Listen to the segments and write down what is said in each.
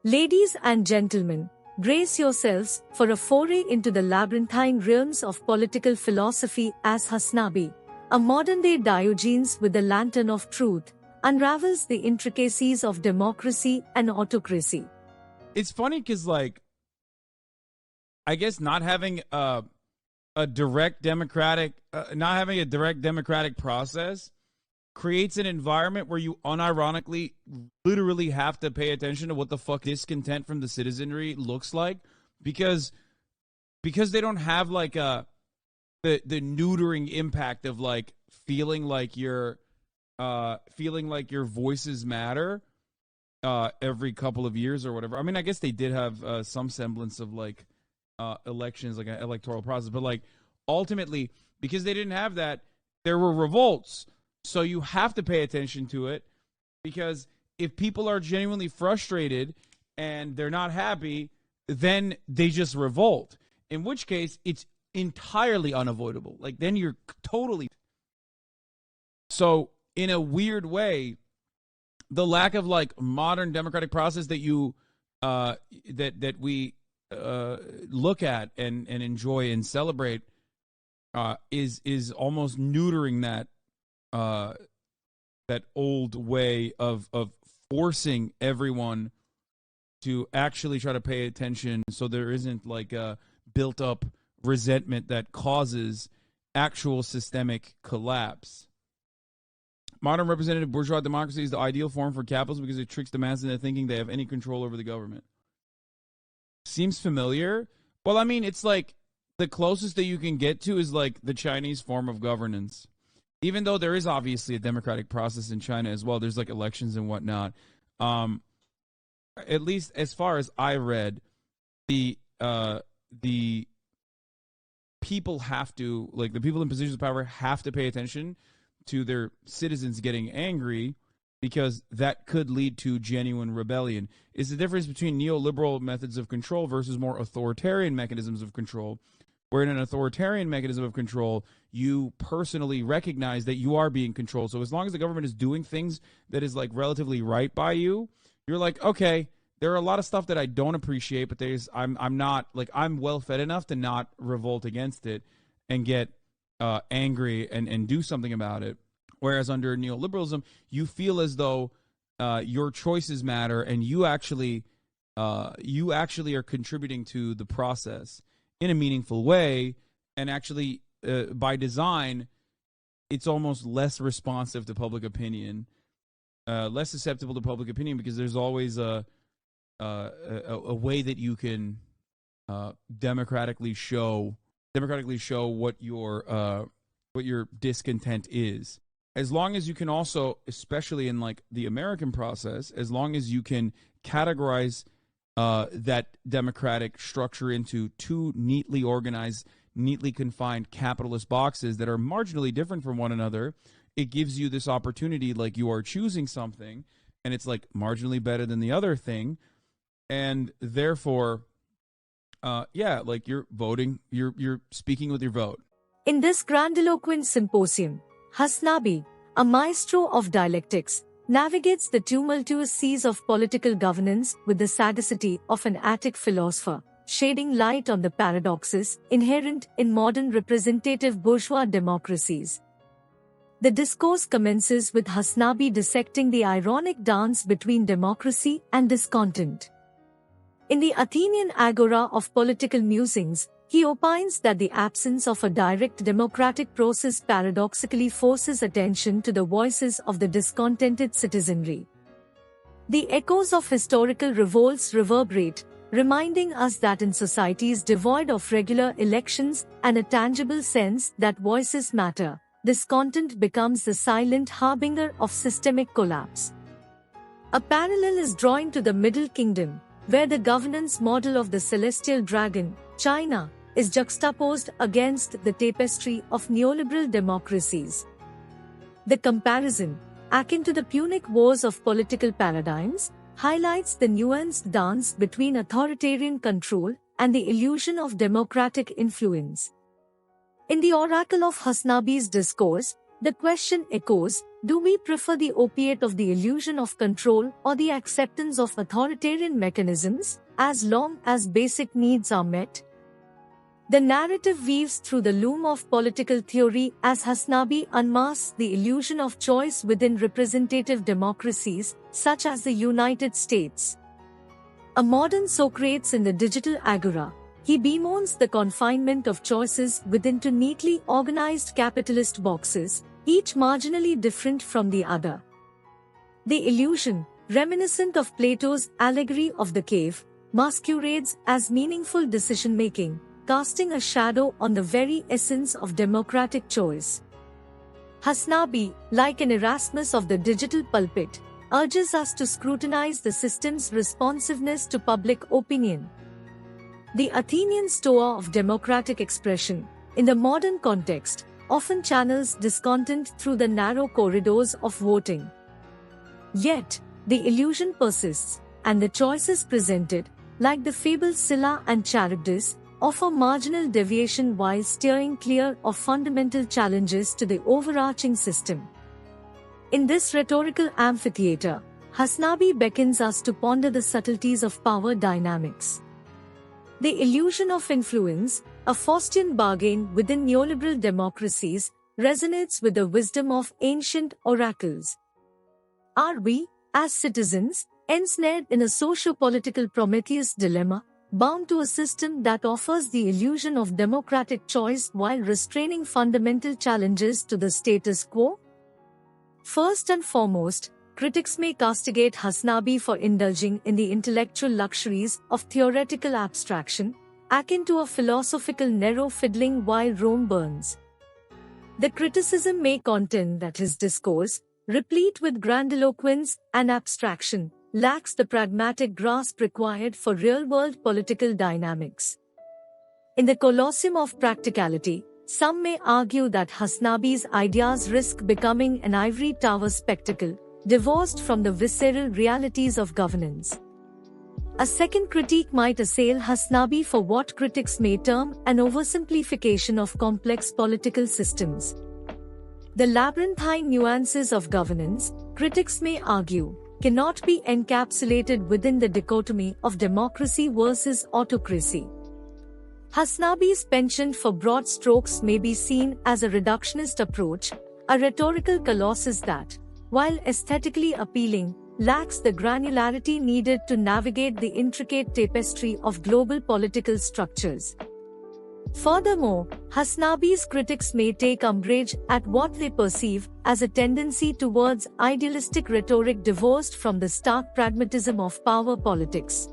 Ladies and gentlemen, brace yourselves for a foray into the labyrinthine realms of political philosophy as Hasanabi, a modern-day Diogenes with the lantern of truth, unravels the intricacies of democracy and autocracy. It's funny because, I guess not having a direct democratic process creates an environment where you unironically literally have to pay attention to what the fuck discontent from the citizenry looks like, because they don't have the neutering impact of feeling like your voices matter every couple of years or whatever. I mean, I guess they did have some semblance of elections, like an electoral process, but ultimately, because they didn't have that, there were revolts. So you have to pay attention to it, because if people are genuinely frustrated and they're not happy, then they just revolt, in which case it's entirely unavoidable. Then you're totally... So in a weird way, the lack of modern democratic process that you that we look at and enjoy and celebrate is almost neutering that old way of forcing everyone to actually try to pay attention, so there isn't a built up resentment that causes actual systemic collapse. Modern representative bourgeois democracy is the ideal form for capitalism because it tricks the masses into thinking they have any control over the government. Seems familiar? Well, I mean, it's the closest that you can get to is the Chinese form of governance. Even though there is obviously a democratic process in China as well, there's elections and whatnot. At least as far as I read, the people have to, the people in positions of power have to pay attention to their citizens getting angry, because that could lead to genuine rebellion. It's the difference between neoliberal methods of control versus more authoritarian mechanisms of control, where in an authoritarian mechanism of control, you personally recognize that you are being controlled. So as long as the government is doing things that is relatively right by you, you're okay, there are a lot of stuff that I don't appreciate, but I'm not I'm well fed enough to not revolt against it and get angry and do something about it. Whereas under neoliberalism, you feel as though your choices matter, and you actually are contributing to the process in a meaningful way, and actually by design, it's almost less responsive to public opinion, less susceptible to public opinion, because there's always a way that you can democratically show what your discontent is. As long as you can also, especially in the American process, as long as you can categorize that democratic structure into two neatly organized, neatly confined capitalist boxes that are marginally different from one another, it gives you this opportunity, you are choosing something, and it's marginally better than the other thing, and therefore, you're voting, you're speaking with your vote. In this grandiloquent symposium, Hasanabi, a maestro of dialectics, navigates the tumultuous seas of political governance with the sagacity of an Attic philosopher, shedding light on the paradoxes inherent in modern representative bourgeois democracies. The discourse commences with Hasanabi dissecting the ironic dance between democracy and discontent. In the Athenian agora of political musings, he opines that the absence of a direct democratic process paradoxically forces attention to the voices of the discontented citizenry. The echoes of historical revolts reverberate, reminding us that in societies devoid of regular elections and a tangible sense that voices matter, discontent becomes the silent harbinger of systemic collapse. A parallel is drawn to the Middle Kingdom, where the governance model of the celestial dragon, China, is juxtaposed against the tapestry of neoliberal democracies. The comparison, akin to the Punic Wars of political paradigms, highlights the nuanced dance between authoritarian control and the illusion of democratic influence. In the oracle of Hasanabi's discourse, the question echoes, Do we prefer the opiate of the illusion of control or the acceptance of authoritarian mechanisms, as long as basic needs are met? The narrative weaves through the loom of political theory as Hasanabi unmasks the illusion of choice within representative democracies, such as the United States. A modern Socrates in the digital agora, he bemoans the confinement of choices within two neatly organized capitalist boxes, each marginally different from the other. The illusion, reminiscent of Plato's allegory of the cave, masquerades as meaningful decision-making, casting a shadow on the very essence of democratic choice. Hasanabi, like an Erasmus of the digital pulpit, urges us to scrutinize the system's responsiveness to public opinion. The Athenian Stoa of democratic expression, in the modern context, often channels discontent through the narrow corridors of voting. Yet, the illusion persists, and the choices presented, like the fabled Scylla and Charybdis, offer marginal deviation while steering clear of fundamental challenges to the overarching system. In this rhetorical amphitheater, Hasanabi beckons us to ponder the subtleties of power dynamics. The illusion of influence, a Faustian bargain within neoliberal democracies, resonates with the wisdom of ancient oracles. Are we, as citizens, ensnared in a socio-political Prometheus dilemma, bound to a system that offers the illusion of democratic choice while restraining fundamental challenges to the status quo? First and foremost, critics may castigate Hasanabi for indulging in the intellectual luxuries of theoretical abstraction, akin to a philosophical narrow fiddling while Rome burns. The criticism may contend that his discourse, replete with grandiloquence and abstraction, lacks the pragmatic grasp required for real-world political dynamics. In the Colosseum of practicality, some may argue that Hasanabi's ideas risk becoming an ivory tower spectacle, divorced from the visceral realities of governance. A second critique might assail Hasanabi for what critics may term an oversimplification of complex political systems. The labyrinthine nuances of governance, critics may argue, cannot be encapsulated within the dichotomy of democracy versus autocracy. Hasanabi's penchant for broad strokes may be seen as a reductionist approach, a rhetorical colossus that, while aesthetically appealing, lacks the granularity needed to navigate the intricate tapestry of global political structures. Furthermore, Hasanabi's critics may take umbrage at what they perceive as a tendency towards idealistic rhetoric divorced from the stark pragmatism of power politics.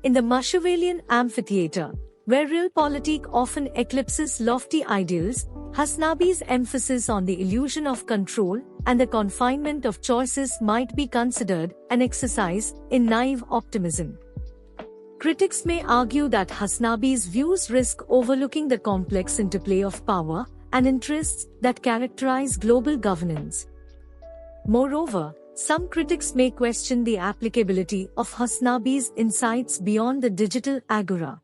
In the Machiavellian amphitheater, where realpolitik often eclipses lofty ideals, Hasanabi's emphasis on the illusion of control and the confinement of choices might be considered an exercise in naive optimism. Critics may argue that Hasanabi's views risk overlooking the complex interplay of power and interests that characterize global governance. Moreover, some critics may question the applicability of Hasanabi's insights beyond the digital agora.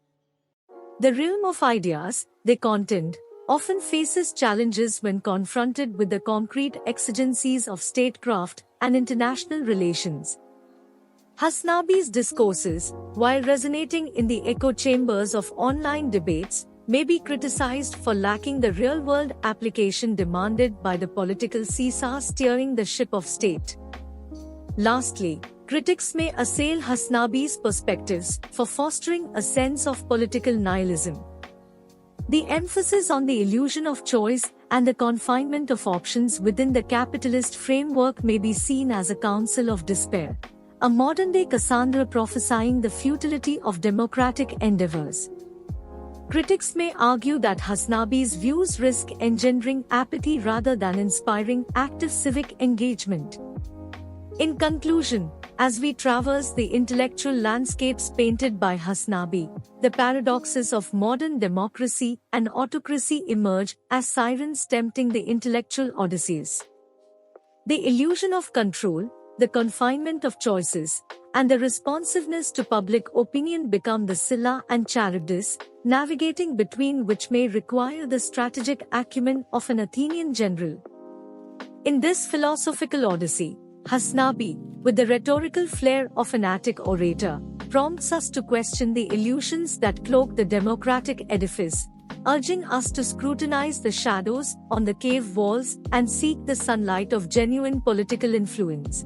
The realm of ideas, they contend, often faces challenges when confronted with the concrete exigencies of statecraft and international relations. Hasanabi's discourses, while resonating in the echo chambers of online debates, may be criticized for lacking the real-world application demanded by the political seesaw steering the ship of state. Lastly, critics may assail Hasanabi's perspectives for fostering a sense of political nihilism. The emphasis on the illusion of choice and the confinement of options within the capitalist framework may be seen as a counsel of despair, a modern-day Cassandra prophesying the futility of democratic endeavors. Critics may argue that Hasanabi's views risk engendering apathy rather than inspiring active civic engagement. In conclusion, as we traverse the intellectual landscapes painted by Hasanabi, the paradoxes of modern democracy and autocracy emerge as sirens tempting the intellectual odysseys. The illusion of control, the confinement of choices, and the responsiveness to public opinion become the Scylla and Charybdis, navigating between which may require the strategic acumen of an Athenian general. In this philosophical odyssey, Hasanabi, with the rhetorical flair of an Attic orator, prompts us to question the illusions that cloak the democratic edifice, urging us to scrutinize the shadows on the cave walls and seek the sunlight of genuine political influence.